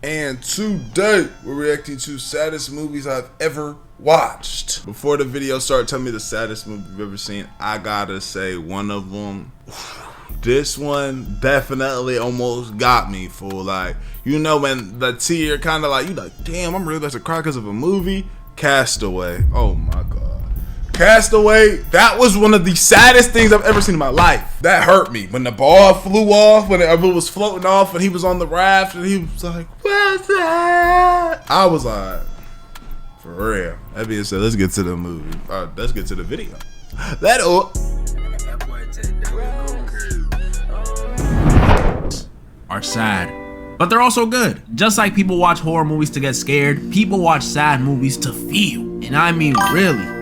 And today we're reacting to saddest movies I've ever watched. Before the video starts, tell me the saddest movie you've ever seen. I gotta say one of them. This one definitely almost got me, fool. Like, you know when the tear kind of like, you like, damn, I'm really about to cry because of a movie. Castaway. Oh my god. Castaway, that was one of the saddest things I've ever seen in my life. That hurt me. When the ball flew off, when it was floating off, and he was on the raft, and he was like, what's that? I was like, for real. That being said, let's get to the movie. Let's get to the video. Are sad, but they're also good. Just like people watch horror movies to get scared, people watch sad movies to feel. And I mean really.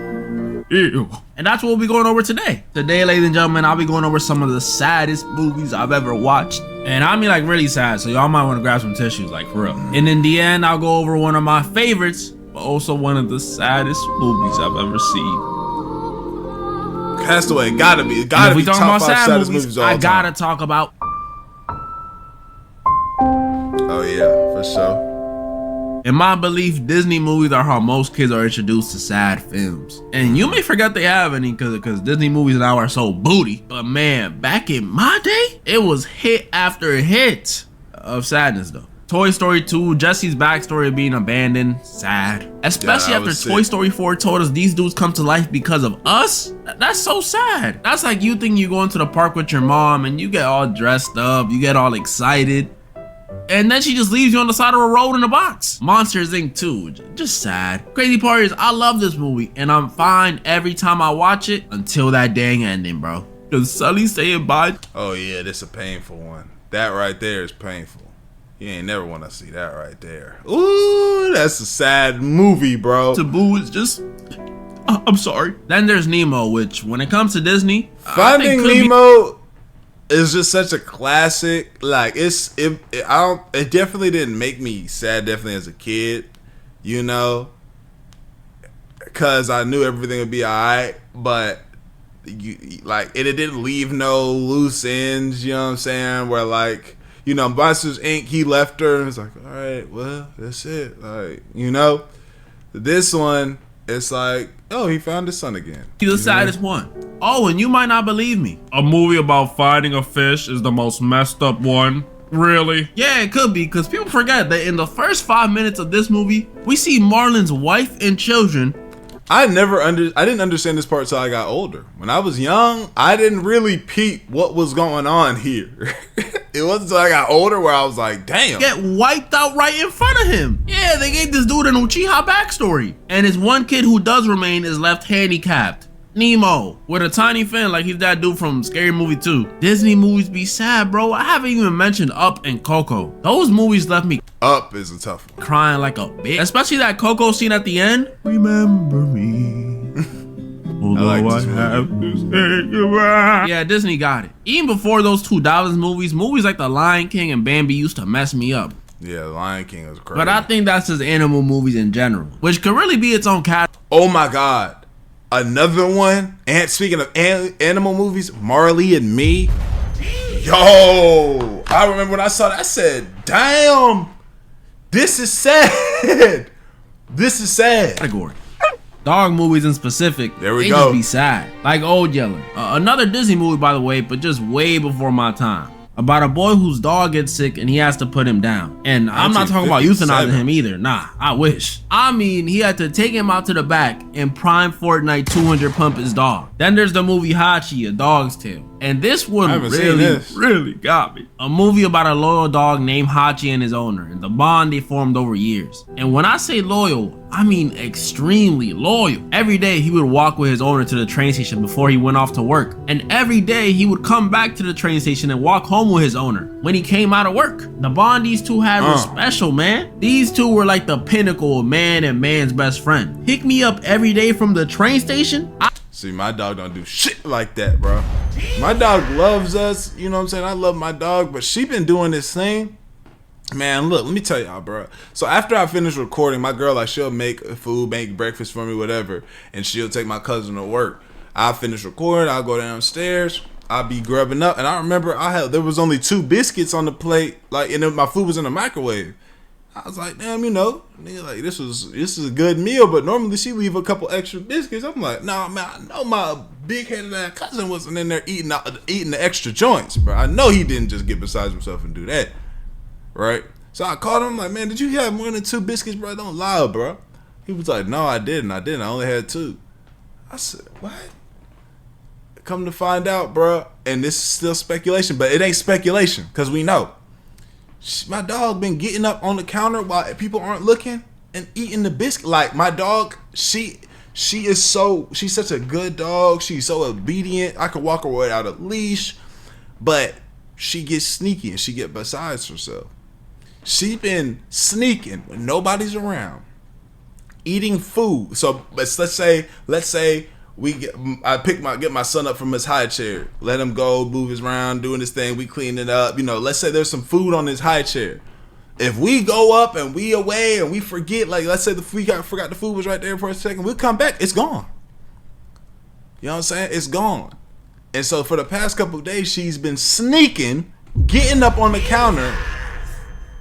Ew. And that's what we'll be going over today. Today, ladies and gentlemen, I'll be going over some of the saddest movies I've ever watched. And I mean like really sad, so y'all might want to grab some tissues, like for real. And in the end, I'll go over one of my favorites, but also one of the saddest movies I've ever seen. Castaway gotta be top 5 saddest movies of all time. I gotta talk about. Oh yeah, for sure. In my belief, Disney movies are how most kids are introduced to sad films. And you may forget they have any because Disney movies now are so booty. But man, back in my day, it was hit after hit of sadness though. Toy Story 2, Jesse's backstory of being abandoned, sad. Especially after Toy Story 4 told us these dudes come to life because of us. That's so sad. That's like you think you go into the park with your mom and you get all dressed up, you get all excited. And then she just leaves you on the side of a road in a box. Monsters Inc. 2, just sad. Crazy part is I love this movie and I'm fine every time I watch it until that dang ending, bro. Cause Sully saying bye. Oh yeah, this a painful one. That right there is painful. You ain't never want to see that right there. Ooh, that's a sad movie, bro. Taboo is just, I'm sorry. Then there's Nemo, which when it comes to Disney, Finding Nemo is just such a classic. Like it definitely didn't make me sad. Definitely as a kid, you know, because I knew everything would be alright. But it didn't leave no loose ends. You know what I'm saying? Where like, you know, Monsters Inc. He left her and it's like, all right, well, that's it. Like, you know, this one, it's like, oh, he found his son again. He's the saddest one. Oh, and you might not believe me. A movie about finding a fish is the most messed up one. Really? Yeah, it could be, because people forget that in the first 5 minutes of this movie, we see Marlin's wife and children. I didn't understand this part till I got older. When I was young, I didn't really peep what was going on here. It wasn't until I got older where I was like, damn. Get wiped out right in front of him. Yeah, they gave this dude an Uchiha backstory. And his one kid who does remain is left handicapped. Nemo, with a tiny fin like he's that dude from Scary Movie 2. Disney movies be sad, bro. I haven't even mentioned Up and Coco. Those movies left me Up is a tough one. Crying like a bitch. Especially that Coco scene at the end. Remember me. Although I have to say goodbye. Yeah, Disney got it. Even before those two Dollars movies like The Lion King and Bambi used to mess me up. Yeah, The Lion King was crazy. But I think that's just animal movies in general, which could really be its own cat. Oh my god. Another one, and speaking of animal movies, Marley and Me. Yo, I remember when I saw that, I said, damn, this is sad. This is sad. Category. Dog movies in specific, there we they go. Just be sad. Like Old Yeller. Another Disney movie, by the way, but just way before my time. About a boy whose dog gets sick and he has to put him down. And I'm not talking about euthanizing him either. Nah, I wish. I mean, he had to take him out to the back and prime Fortnite 200 pump his dog. Then there's the movie Hachi, A Dog's Tale. And this one really got me. A movie about a loyal dog named Hachi and his owner, and the bond they formed over years. And when I say loyal, I mean extremely loyal. Every day he would walk with his owner to the train station before he went off to work. And every day he would come back to the train station and walk home with his owner when he came out of work. The bond these two had was special, man. These two were like the pinnacle of man and man's best friend. Pick me up every day from the train station. See, my dog don't do shit like that, bro. My dog loves us, you know what I'm saying? I love my dog, but she been doing this thing. Man, look, let me tell y'all, bro. So after I finish recording, my girl, like, she'll make food, make breakfast for me, whatever, and she'll take my cousin to work. I'll finish recording, I'll go downstairs, I'll be grubbing up, and I remember there was only 2 biscuits on the plate, like, and then my food was in the microwave. I was like, damn, nigga, like this is a good meal, but normally she leave a couple extra biscuits. I'm like, nah, man, I know my big-headed ass cousin wasn't in there eating the extra joints, bro. I know he didn't just get beside himself and do that, right? So I called him, like, man, did you have more than 2 biscuits, bro? Don't lie, bro. He was like, no, I didn't. I only had 2. I said, what? Come to find out, bro, and this is still speculation, but it ain't speculation, because we know. My dog been getting up on the counter while people aren't looking and eating the biscuit. Like, my dog, she's such a good dog. She's so obedient. I could walk her without a leash, but she gets sneaky and she get besides herself. She been sneaking when nobody's around, eating food. So let's say I get my son up from his high chair, let him go, move his around, doing his thing. We clean it up. Let's say there's some food on his high chair. If we go up and we away and we forget, like let's say forgot the food was right there for a second, we'll come back, it's gone. You know what I'm saying? It's gone. And so for the past couple of days, she's been sneaking, getting up on the counter,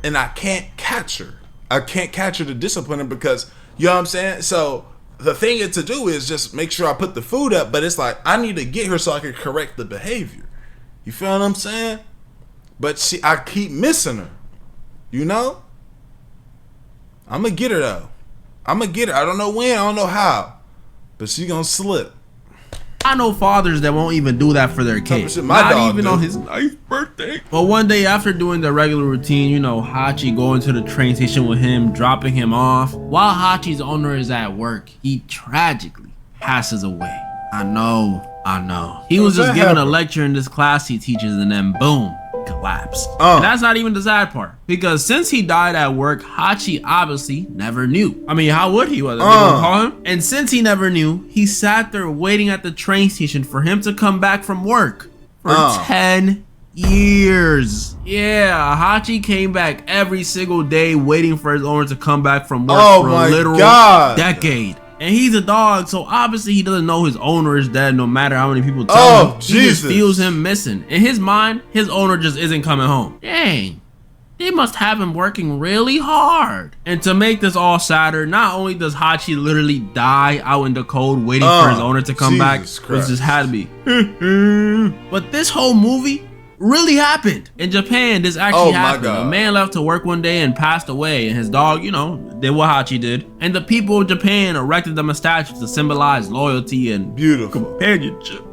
and I can't catch her. I can't catch her to discipline her because, you know what I'm saying? So the thing to do is just make sure I put the food up, but it's like I need to get her so I can correct the behavior. You feel what I'm saying? But I keep missing her. I'm gonna get her though. I'm gonna get her. I don't know when, I don't know how, but she gonna slip. I know fathers that won't even do that for their kids. Not even on his 9th birthday. But one day after doing the regular routine, Hachi going to the train station with him, dropping him off. While Hachi's owner is at work, he tragically passes away. I know. He was just giving a lecture in this class he teaches, and then boom, collapse. And that's not even the sad part, because since he died at work, Hachi obviously never knew. I mean, how would he? What they gonna call him? And since he never knew, he sat there waiting at the train station for him to come back from work for 10 years. Yeah, Hachi came back every single day waiting for his owner to come back from work for a literal decade. And he's a dog, so obviously he doesn't know his owner is dead no matter how many people tell him. He just feels him missing. In his mind, his owner just isn't coming home. Dang, they must have him working really hard. And to make this all sadder, not only does Hachi literally die out in the cold waiting for his owner to come back, which just had to be. But this whole movie really happened. In Japan, this actually happened. A man left to work one day and passed away, and his dog, did what Hachi did. And the people of Japan erected them a statue to symbolize loyalty and companionship.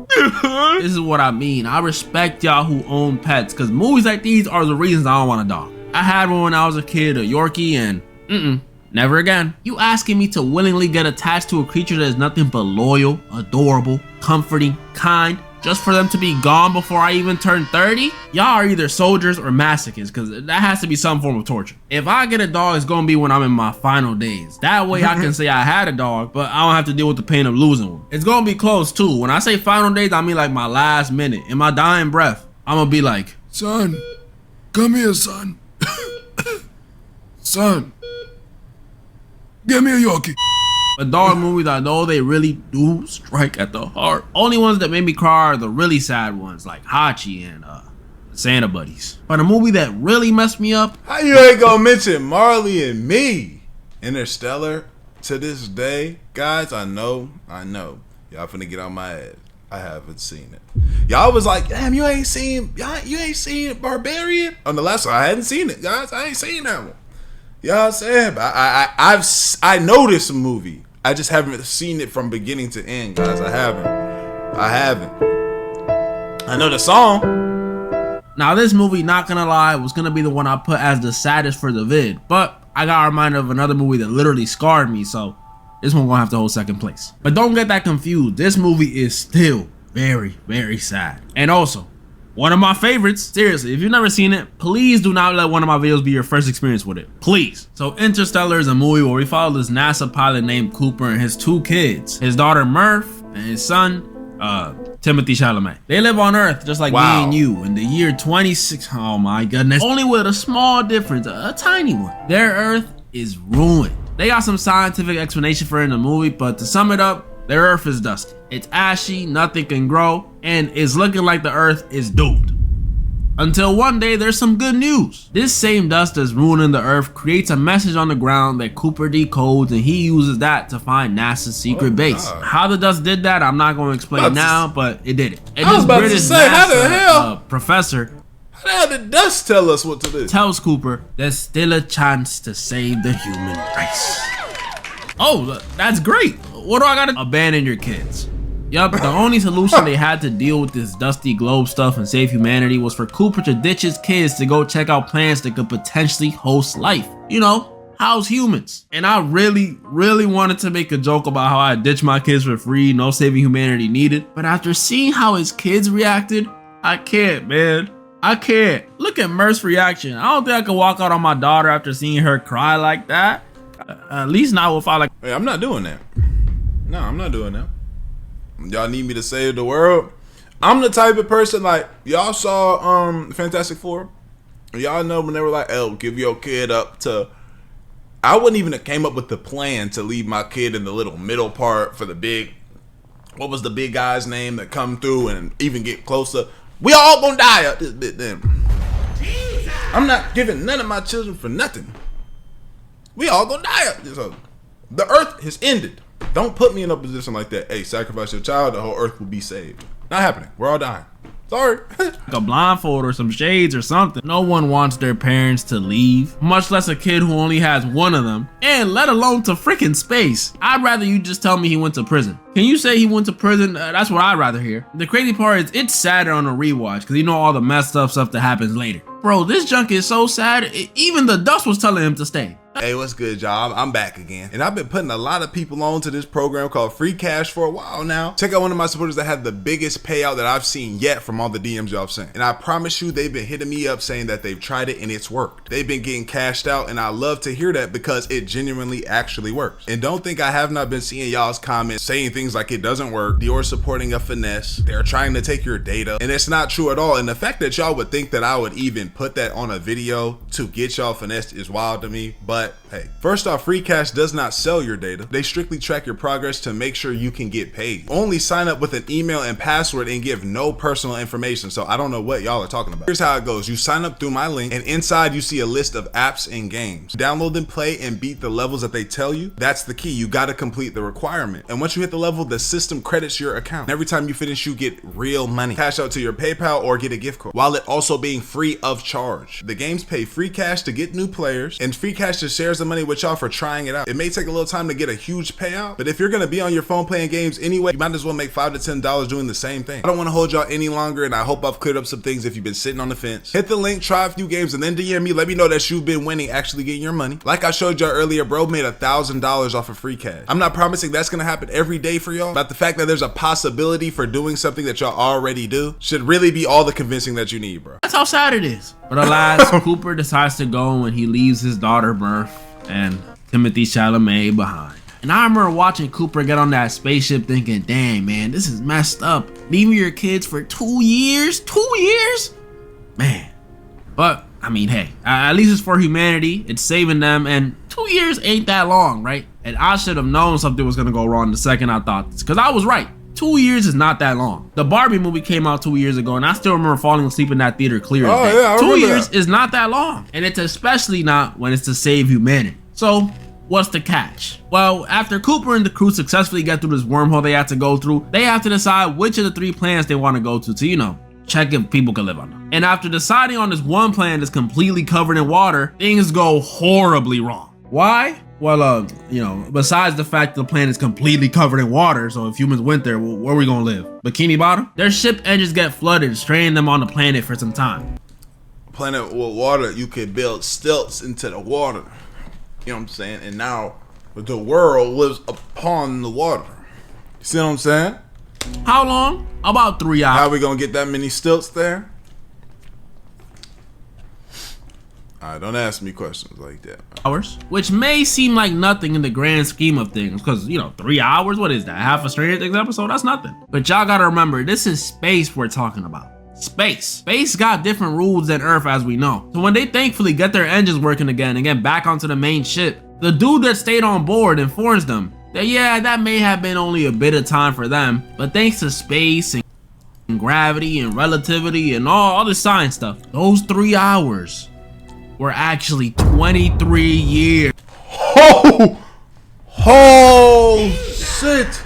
This is what I mean. I respect y'all who own pets, because movies like these are the reasons I don't want a dog. I had one when I was a kid, a Yorkie, and never again. You asking me to willingly get attached to a creature that is nothing but loyal, adorable, comforting, kind, just for them to be gone before I even turn 30? Y'all are either soldiers or masochists, because that has to be some form of torture. If I get a dog, it's gonna be when I'm in my final days. That way I can say I had a dog, but I don't have to deal with the pain of losing one. It's gonna be close too. When I say final days, I mean like my last minute. In my dying breath, I'm gonna be like, son, come here, son. Son, give me a Yorkie. But dog movies, I know they really do strike at the heart. Only ones that made me cry are the really sad ones, like Hachi and Santa Buddies. But a movie that really messed me up. How you ain't gonna mention Marley and Me? Interstellar. To this day, guys, I know. Y'all finna get on my ass. I haven't seen it. Y'all was like, damn, you ain't seen Barbarian? On the last one, I hadn't seen it, guys. I ain't seen that one. You know what I'm saying? But I know this movie. I just haven't seen it from beginning to end, guys. I haven't. I know the song. Now this movie, not gonna lie, was gonna be the one I put as the saddest for the vid, but I got reminded of another movie that literally scarred me, so this one gonna have to hold second place. But don't get that confused. This movie is still very, very sad. And also, one of my favorites. Seriously, if you've never seen it, please do not let one of my videos be your first experience with it. Please. So Interstellar is a movie where we follow this NASA pilot named Cooper and his 2 kids. His daughter Murph and his son, Timothy Chalamet. They live on Earth just like me and you in the year 26. Oh my goodness. Only with a small difference, a tiny one. Their Earth is ruined. They got some scientific explanation for it in the movie, but to sum it up, their Earth is dusty. It's ashy, nothing can grow, and it's looking like the Earth is doomed. Until one day there's some good news. This same dust that's ruining the earth creates a message on the ground that Cooper decodes, and he uses that to find NASA's secret base. God. How the dust did that, I'm not going to explain now, but it did it. And I was about to say, how the hell? Professor, how the hell did dust tell us what to do? Tells Cooper there's still a chance to save the human race. Oh, that's great. What do I gotta abandon your kids? Yup, the only solution they had to deal with this dusty globe stuff and save humanity was for Cooper to ditch his kids to go check out planets that could potentially host life. You know, house humans. And I really wanted to make a joke about how I ditched my kids for free, no saving humanity needed. But after seeing how his kids reacted, I can't, man. I can't. Look at Murph's reaction. I don't think I could walk out on my daughter after seeing her cry like that. At least not if I like. Hey, I'm not doing that. No, I'm not doing that. Y'all need me to save the world? I'm the type of person, like, y'all saw Fantastic Four. Y'all know when they were like, oh, give your kid up to, I wouldn't even have came up with the plan to leave my kid in the little middle part for the big, what was the big guy's name that come through and even get closer? We all gonna die at this bit then. I'm not giving none of my children for nothing. We all gonna die at this. So the earth has ended. Don't put me in a position like that. Hey, sacrifice your child, the whole earth will be saved. Not happening. We're all dying. Sorry. A blindfold or some shades or something. No one wants their parents to leave, much less a kid who only has one of them, and let alone to freaking space. I'd rather you just tell me he went to prison. Can you say he went to prison? That's what I'd rather hear. The crazy part is it's sadder on a rewatch because you know all the messed up stuff that happens later. Bro, this junk is so sad. Even the dust was telling him to stay. Hey, what's good, y'all? I'm back again. And I've been putting a lot of people on to this program called Free Cash for a while now. Check out one of my supporters that had the biggest payout that I've seen yet from all the DMs y'all have sent. And I promise you, they've been hitting me up saying that they've tried it and it's worked. They've been getting cashed out, and I love to hear that because it genuinely actually works. And don't think I have not been seeing y'all's comments saying things like it doesn't work. Dior supporting a finesse. They're trying to take your data. And it's not true at all. And the fact that y'all would think that I would even put that on a video to get y'all finessed is wild to me. But hey, first off, Free Cash does not sell your data. They strictly track your progress to make sure you can get paid. Only sign up with an email and password and give no personal information. So I don't know what y'all are talking about. Here's how it goes. You sign up through my link, and inside you see a list of apps and games. Download them, play, and beat the levels that they tell you. That's the key. You got to complete the requirement. And once you hit the level, the system credits your account. Every time you finish, you get real money. Cash out to your PayPal or get a gift card, while it also being free of charge. The games pay Free Cash to get new players, and Free Cash just shares the money with y'all for trying it out. It may take a little time to get a huge payout, but if you're gonna be on your phone playing games anyway, you might as well make $5 to $10 doing the same thing. I don't want to hold y'all any longer, and I hope I've cleared up some things if you've been sitting on the fence. Hit the link, try a few games, and then DM me. Let me know that you've been winning, actually getting your money. Like I showed y'all earlier, bro made $1,000 off of Free Cash. I'm not promising that's gonna happen every day for y'all, but the fact that there's a possibility for doing something that y'all already do should really be all the convincing that you need, bro. That's how sad it is. But alas, Cooper decides to go when he leaves his daughter Murph and Timothy Chalamet behind. And I remember watching Cooper get on that spaceship thinking, dang man, this is messed up. Leaving your kids for 2 years? 2 years? Man. But, I mean, hey, at least it's for humanity. It's saving them, and 2 years ain't that long, right? And I should have known something was gonna go wrong the second I thought this, because I was right. 2 years is not that long. The Barbie movie came out 2 years ago, and I still remember falling asleep in that theater clear as day. 2 years is not that long, and it's especially not when it's to save humanity. So, what's the catch? Well, after Cooper and the crew successfully get through this wormhole they have to go through, they have to decide which of the 3 planets they want to go to, you know, check if people can live on them. And after deciding on this one planet that's completely covered in water, things go horribly wrong. Why? Well, you know, besides the fact the planet is completely covered in water, so if humans went there, where are we gonna live? Bikini Bottom? Their ship engines get flooded, stranding them on the planet for some time. Planet with water, you could build stilts into the water. You know what I'm saying? And now the world lives upon the water. You see what I'm saying? How long? About 3 hours. How we gonna get that many stilts there? Alright, don't ask me questions like that. Hours, which may seem like nothing in the grand scheme of things, because, you know, 3 hours, what is that? Half a Stranger Things episode? That's nothing. But y'all gotta remember, this is space we're talking about. Space. Space got different rules than Earth, as we know. So when they thankfully get their engines working again and get back onto the main ship, the dude that stayed on board informs them that yeah, that may have been only a bit of time for them, but thanks to space and and gravity and relativity and all this science stuff. Those 3 hours were actually 23 years. Oh shit.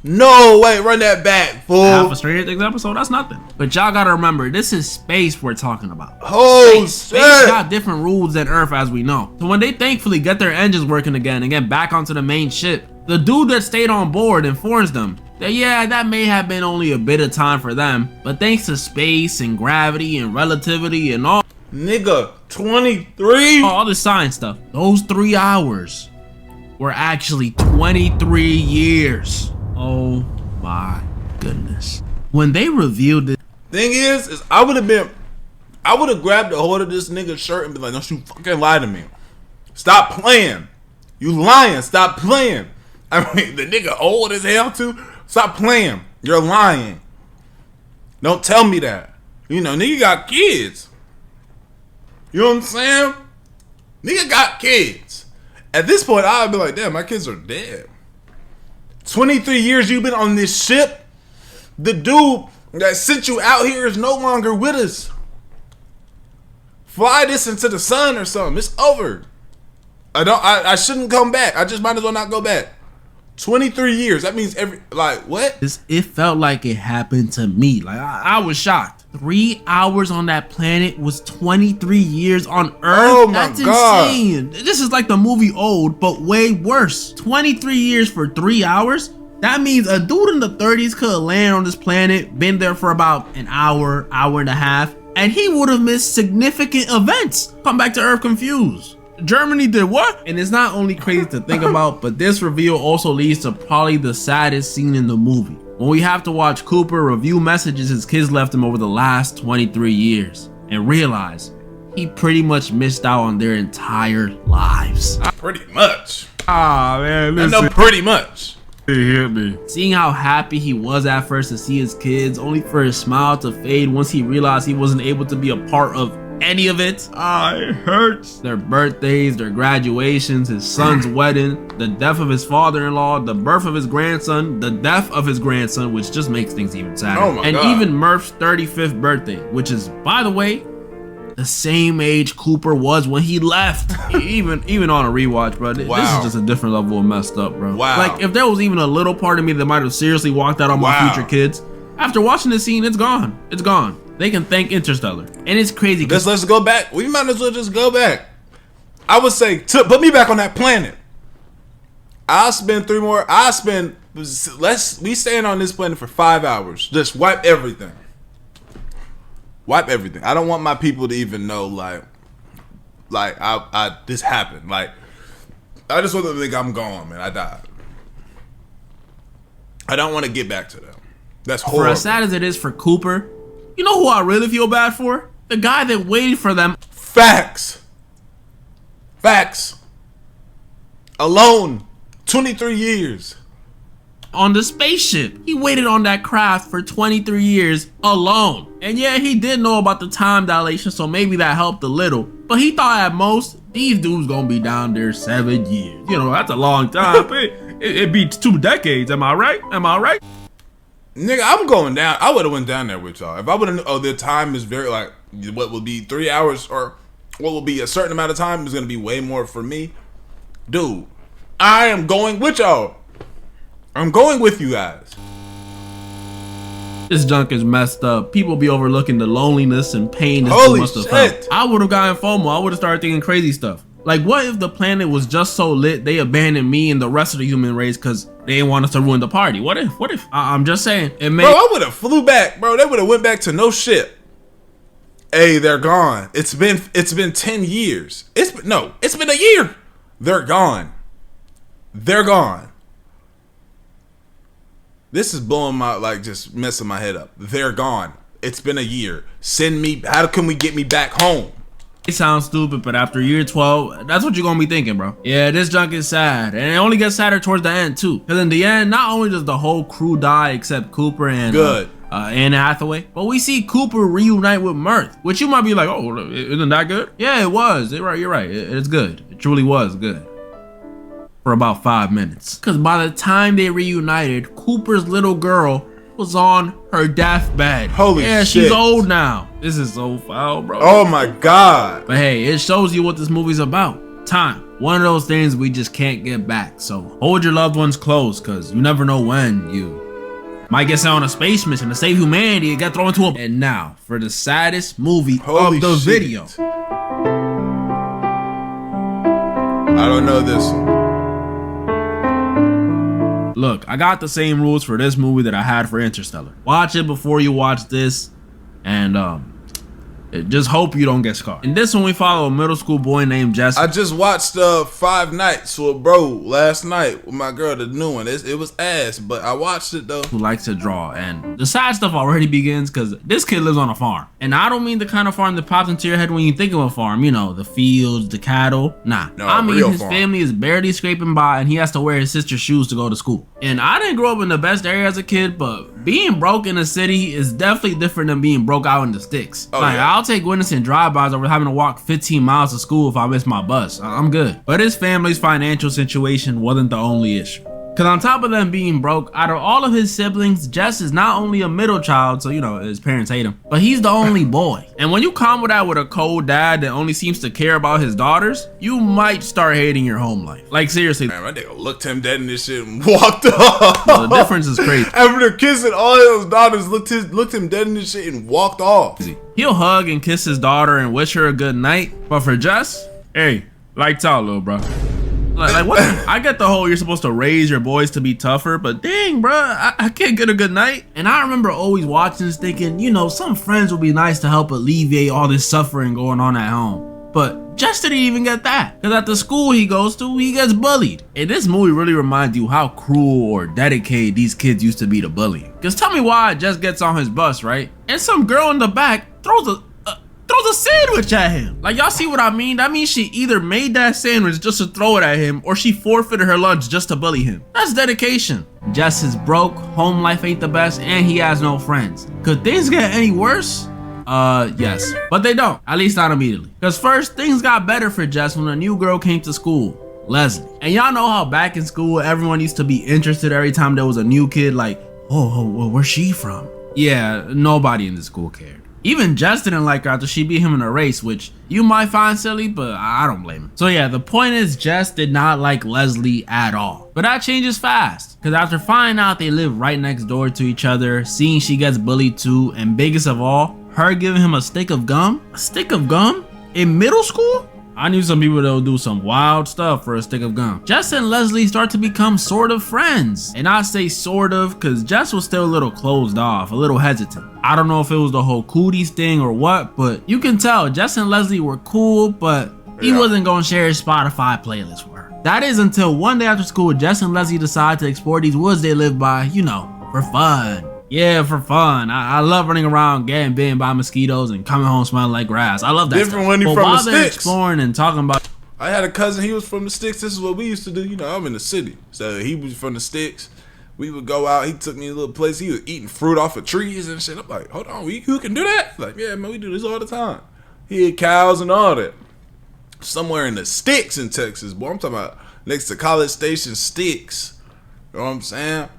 No, wait, run that back, fool. Half a Stranger Things episode, that's nothing. But y'all gotta remember, this is space we're talking about. Oh, Space got different rules than Earth, as we know. So when they thankfully get their engines working again and get back onto the main ship, the dude that stayed on board informs them that yeah, that may have been only a bit of time for them, but thanks to space and gravity and relativity and all nigga, 23? all the science stuff, those 3 hours were actually 23 years. Oh my goodness. When they revealed it, Thing is I would have grabbed a hold of this nigga's shirt and been like, don't you fucking lie to me. Stop playing. You lying. Stop playing. I mean, the nigga old as hell too. Stop playing. You're lying. Don't tell me that. You know, nigga got kids. You know what I'm saying? Nigga got kids. At this point, I'd be like, damn, my kids are dead. 23 years you've been on this ship. The dude that sent you out here is no longer with us. Fly this into the sun or something. It's over. I shouldn't come back. I just might as well not go back. 23 years. That means what? It felt like it happened to me. Like I was shocked. 3 hours on that planet was 23 years on Earth. Oh my That's God. insane. This is like the movie Old, but way worse. 23 years for 3 hours? That means a dude in the 30s could have landed on this planet, been there for about an hour, hour and a half, and he would have missed significant events. Come back to Earth confused. Germany did what? And it's not only crazy to think about, but this reveal also leads to probably the saddest scene in the movie, when we have to watch Cooper review messages his kids left him over the last 23 years and realize he pretty much missed out on their entire lives. Pretty much. Ah man, listen. I know pretty much. It hit me. Seeing how happy he was at first to see his kids, only for his smile to fade once he realized he wasn't able to be a part of any of it. It hurts. Their birthdays, their graduations, his son's wedding, the death of his father-in-law, the birth of his grandson, the death of his grandson, which just makes things even sadder. Oh my and God. even Murph's 35th birthday, which is, by the way, the same age Cooper was when he left. even on a rewatch, bro. This is just a different level of messed up, bro. Wow. Like, if there was even a little part of me that might have seriously walked out on my future kids, after watching this scene, it's gone. It's gone. They can thank Interstellar. And it's crazy. Let's go back. We might as well just go back. I would say, put me back on that planet. We staying on this planet for 5 hours. Just wipe everything. Wipe everything. I don't want my people to even know, like this happened. Like, I just want them to think I'm gone, man. I died. I don't want to get back to them. That's horrible. For as sad as it is for Cooper, you know who I really feel bad for? The guy that waited for them. Facts. Alone. 23 years. On the spaceship. He waited on that craft for 23 years alone. And yeah, he did know about the time dilation, so maybe that helped a little. But he thought at most, these dudes gonna be down there 7 years. You know, that's a long time. it beats 2 decades, am I right? Nigga, I'm going down. I would have went down there with y'all. If I would have the time is very, like, what will be 3 hours or what will be a certain amount of time is going to be way more for me. Dude, I am going with y'all. I'm going with you guys. This junk is messed up. People be overlooking the loneliness and pain that Holy must have shit. felt. I would have gotten FOMO. I would have started thinking crazy stuff. Like, what if the planet was just so lit they abandoned me and the rest of the human race because they didn't want us to ruin the party? What if? I'm just saying. It may. Bro, I would have flew back. Bro, they would have went back to no shit. Hey, they're gone. It's been 10 years. It's been a year. They're gone. This is blowing my, like, just messing my head up. They're gone. It's been a year. How can we get me back home? It sounds stupid, but after year 12, that's what you're gonna be thinking, bro. Yeah, this junk is sad, and it only gets sadder towards the end too. Because in the end, not only does the whole crew die except Cooper and Anne Hathaway, but we see Cooper reunite with Mirth, which you might be like, oh, isn't that good? Yeah, it was. You're right. It's good. It truly was good. For about 5 minutes. Because by the time they reunited, Cooper's little girl was on her deathbed. Holy yeah, shit. She's old now. This is so foul, bro. Oh my God. But hey, it shows you what this movie's about. Time. One of those things we just can't get back. So hold your loved ones close, because you never know when you might get sent on a space mission to save humanity and get thrown into a... And now, for the saddest movie of the video. I don't know this one. Look, I got the same rules for this movie that I had for Interstellar. Watch it before you watch this, and just hope you don't get scarred. In this one, we follow a middle school boy named Jesse. I just watched 5 Nights with bro last night with my girl, the new one. It was ass, but I watched it though. Who likes to draw, and the sad stuff already begins because this kid lives on a farm. And I don't mean the kind of farm that pops into your head when you think of a farm, you know, the fields, the cattle. Nah, no, I mean his farm. family is barely scraping by and he has to wear his sister's shoes to go to school. And I didn't grow up in the best area as a kid, but being broke in a city is definitely different than being broke out in the sticks. Oh, like, yeah. I'll take witnessing drive-bys over having to walk 15 miles to school if I miss my bus. I'm good. But his family's financial situation wasn't the only issue. Cause on top of them being broke, out of all of his siblings, Jess is not only a middle child, so you know his parents hate him, but he's the only boy. And when you combo that with a cold dad that only seems to care about his daughters, you might start hating your home life. Like seriously, Man, my nigga looked him dead in this shit and walked off. the difference is crazy. After kissing all those daughters, looked him dead in this shit and walked off. He'll hug and kiss his daughter and wish her a good night, but for Jess, hey, lights out, little bro. Like what? I get the whole you're supposed to raise your boys to be tougher, but dang, bro, I can't get a good night. And I remember always watching this thinking, you know, some friends would be nice to help alleviate all this suffering going on at home. But Jess didn't even get that. Because at the school he goes to, he gets bullied. And this movie really reminds you how cruel or dedicated these kids used to be to bullying. Because tell me why Jess gets on his bus, right? And some girl in the back throws a sandwich at him. Like, y'all see what I mean? That means she either made that sandwich just to throw it at him or she forfeited her lunch just to bully him. That's dedication. Jess is broke, home life ain't the best, and he has no friends. Could things get any worse? Yes. But they don't, at least not immediately. Because first, things got better for Jess when a new girl came to school, Leslie. And y'all know how back in school, everyone used to be interested every time there was a new kid, like, oh, where's she from? Yeah, nobody in the school cared. Even Jess didn't like her after she beat him in a race, which you might find silly, but I don't blame him. So yeah, the point is Jess did not like Leslie at all. But that changes fast, because after finding out they live right next door to each other, seeing she gets bullied too, and biggest of all, her giving him a stick of gum? A stick of gum? In middle school? I knew some people that would do some wild stuff for a stick of gum. Jess and Leslie start to become sort of friends. And I say sort of because Jess was still a little closed off, a little hesitant. I don't know if it was the whole cooties thing or what, but you can tell Jess and Leslie were cool, but he wasn't gonna share his Spotify playlist with her. That is until one day after school, Jess and Leslie decide to explore these woods they live by, you know, for fun. Yeah, for fun. I love running around, getting bitten by mosquitoes, and coming home smelling like grass. I love that Different stuff. when you're but from while the they're sticks. exploring and talking about... I had a cousin, he was from the sticks. This is what we used to do. You know, I'm in the city. So he was from the sticks. We would go out. He took me to a little place. He was eating fruit off of trees and shit. I'm like, hold on, who can do that? Like, yeah, man, we do this all the time. He had cows and all that. Somewhere in the sticks in Texas, boy. I'm talking about next to College Station Sticks. You know what I'm saying?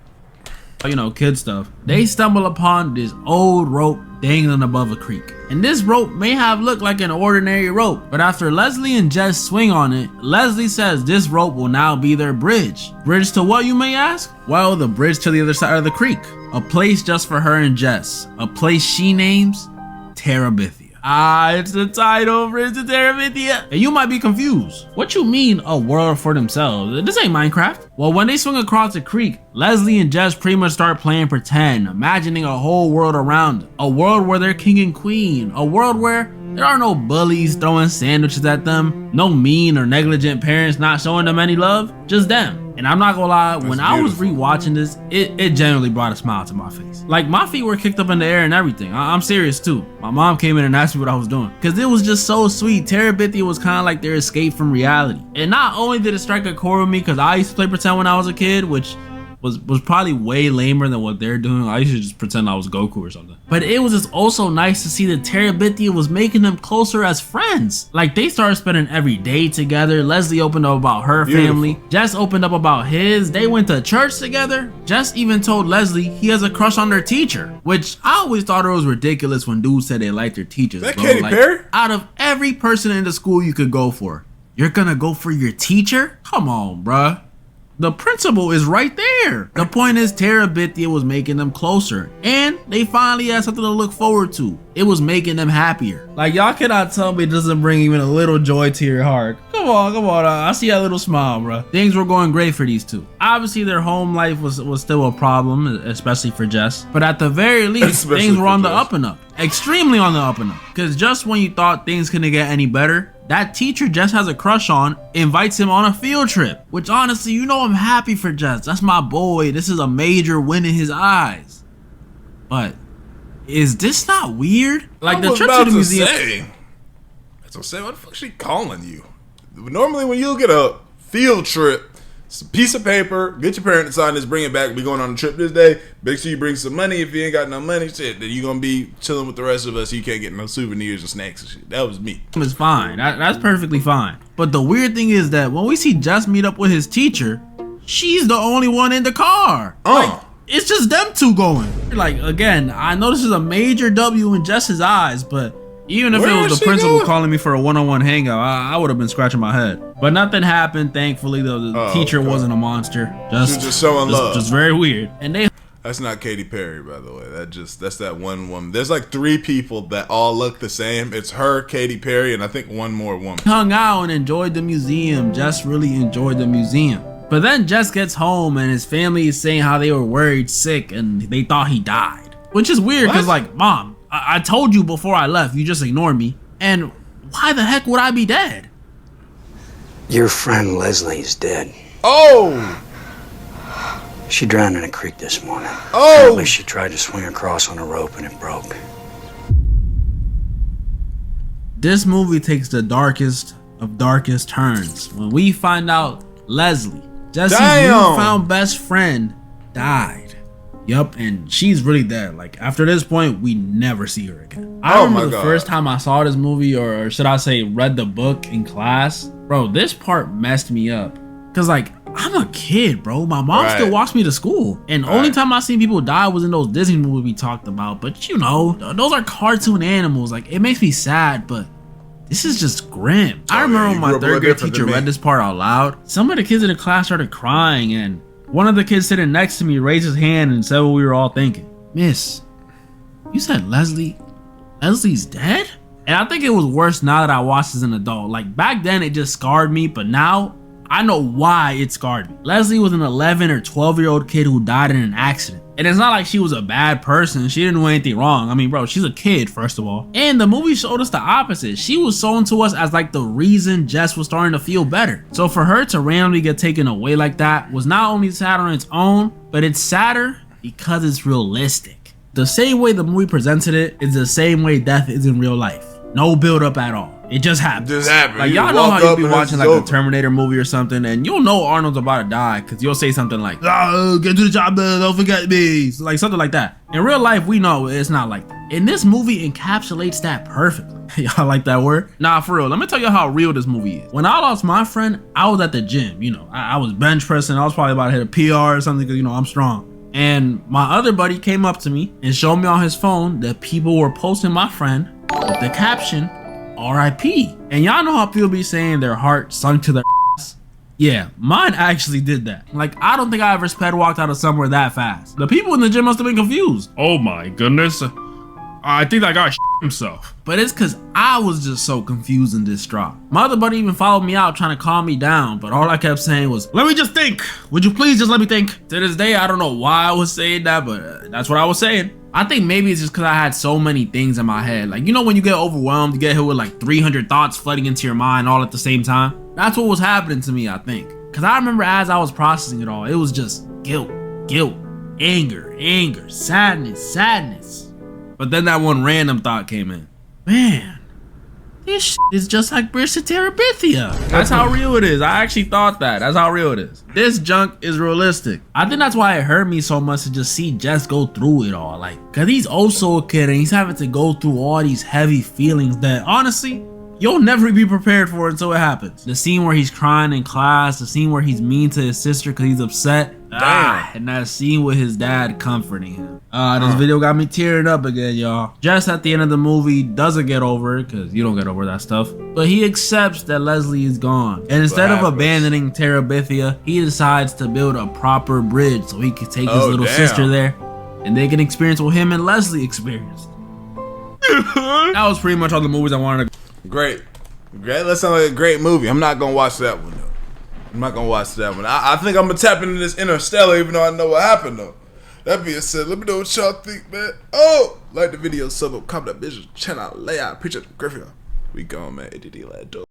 You know, kid stuff. They stumble upon this old rope dangling above a creek. And this rope may have looked like an ordinary rope, but after Leslie and Jess swing on it, Leslie says this rope will now be their bridge. Bridge to what, you may ask? Well, the bridge to the other side of the creek. A place just for her and Jess. A place she names Terabithia. Ah, it's the title, Bridge to Terabithia. And you might be confused. What you mean, a world for themselves? This ain't Minecraft. Well, when they swing across the creek, Leslie and Jess pretty much start playing pretend, imagining a whole world around them. A world where they're king and queen. A world where there are no bullies throwing sandwiches at them. No mean or negligent parents not showing them any love. Just them. And I'm not gonna lie, when I was rewatching this, it genuinely brought a smile to my face. Like, my feet were kicked up in the air and everything. I'm serious too. My mom came in and asked me what I was doing. Cause it was just so sweet. Terabithia was kind of like their escape from reality. And not only did it strike a chord with me, cause I used to play pretend when I was a kid, which was probably way lamer than what they're doing. I used to just pretend I was Goku or something. But it was just also nice to see that Terabithia was making them closer as friends. Like, they started spending every day together. Leslie opened up about her family. Jess opened up about his. They went to church together. Jess even told Leslie he has a crush on their teacher, which I always thought it was ridiculous when dudes said they liked their teachers. Is that Katy Perry? Out of every person in the school you could go for, you're gonna go for your teacher? Come on, bruh. The principal is right there. The point is, Terabithia was making them closer, and they finally had something to look forward to. It was making them happier. Like, y'all cannot tell me it doesn't bring even a little joy to your heart. Come on. I see that little smile, bro. Things were going great for these two. Obviously, their home life was still a problem, especially for Jess. But at the very least, things were on the up and up. Extremely on the up and up. Because just when you thought things couldn't get any better, that teacher Jess has a crush on invites him on a field trip. Which honestly, you know I'm happy for Jess. That's my boy. This is a major win in his eyes. But is this not weird? Like, the trip to the museum. That's what I'm saying. What the fuck is she calling you? Normally when you get a field trip, it's a piece of paper, get your parents to sign this, bring it back. We going on a trip this day. Make sure you bring some money. If you ain't got no money, shit, then you gonna be chilling with the rest of us. You can't get no souvenirs or snacks and shit. That was me. It's fine. That's perfectly fine. But the weird thing is that when we see Jess meet up with his teacher, she's the only one in the car. Like, it's just them two going. Like, again, I know this is a major W in Jess's eyes, but even if it was the principal calling me for a one-on-one hangout, I would have been scratching my head. But nothing happened, thankfully. The teacher wasn't a monster. Just showing love. Just very weird. And that's not Katy Perry, by the way. That's that one woman. There's like 3 people that all look the same. It's her, Katy Perry, and I think one more woman. Hung out and enjoyed the museum. Jess really enjoyed the museum. But then Jess gets home and his family is saying how they were worried sick and they thought he died. Which is weird because, like, Mom, I told you before I left, you just ignored me. And why the heck would I be dead? Your friend Leslie's dead. Oh! She drowned in a creek this morning. Oh! Apparently she tried to swing across on a rope and it broke. This movie takes the darkest of darkest turns when we find out Leslie, Jesse's newfound best friend, died. Yup, and she's really dead. Like, after this point, we never see her again. I remember the first time I saw this movie, or should I say read the book in class. Bro, this part messed me up. Cause like, I'm a kid, bro. My mom still walks me to school. And only time I seen people die was in those Disney movies we talked about. But you know, those are cartoon animals. Like, it makes me sad, but this is just grim. I remember when my 3rd grade teacher read this part out loud. Some of the kids in the class started crying, and one of the kids sitting next to me raised his hand and said what we were all thinking. Miss, you said Leslie's dead? And I think it was worse now that I watched as an adult. Like, back then it just scarred me, but now I know why it scarred me. Leslie was an 11 or 12-year-old kid who died in an accident. And it's not like she was a bad person. She didn't do anything wrong. I mean, bro, she's a kid, first of all. And the movie showed us the opposite. She was sold to us as like the reason Jess was starting to feel better. So for her to randomly get taken away like that was not only sad on its own, but it's sadder because it's realistic. The same way the movie presented it is the same way death is in real life. No build up at all. It just happens. Like, y'all know how you'll be watching like a Terminator movie or something, and you'll know Arnold's about to die because you'll say something like, "Oh, get to the job, don't forget me," like something like that. In real life, we know it's not like that. And this movie encapsulates that perfectly. Y'all like that word? Nah, for real. Let me tell you how real this movie is. When I lost my friend, I was at the gym. You know, I was bench pressing. I was probably about to hit a PR or something because, you know, I'm strong. And my other buddy came up to me and showed me on his phone that people were posting my friend with the caption, R.I.P. And y'all know how people be saying their heart sunk to their ass? Yeah, mine actually did that. Like, I don't think I ever sped walked out of somewhere that fast. The people in the gym must have been confused. Oh my goodness. I think that guy himself. But it's cause I was just so confused and distraught. My other buddy even followed me out trying to calm me down, but all I kept saying was, "Let me just think. Would you please just let me think?" To this day, I don't know why I was saying that, but that's what I was saying. I think maybe it's just because I had so many things in my head. Like, you know when you get overwhelmed, you get hit with like 300 thoughts flooding into your mind all at the same time? That's what was happening to me, I think. Because I remember as I was processing it all, it was just guilt, anger, sadness. But then that one random thought came in. Man, this shit is just like British Terabithia. That's how real it is. I actually thought that. That's how real it is. This junk is realistic. I think that's why it hurt me so much to just see Jess go through it all. Like, cause he's also a kid and he's having to go through all these heavy feelings that honestly, you'll never be prepared for it until it happens. The scene where he's crying in class, the scene where he's mean to his sister because he's upset. And that scene with his dad comforting him. This video got me tearing up again, y'all. Jess at the end of the movie doesn't get over it, because you don't get over that stuff. But he accepts that Leslie is gone. And instead of abandoning Terabithia, he decides to build a proper bridge so he can take his little sister there. And they can experience what him and Leslie experienced. That was pretty much all the movies I wanted to. Great. That sounds like a great movie. I'm not gonna watch that one though. I'm not gonna watch that one. I think I'm gonna tap into this Interstellar, even though I know what happened though. That being said, let me know what y'all think, man. Oh, like the video, sub up, comment that bitch, channel, layout, preacher, Griffin. We gone, man. ADD lad, dope.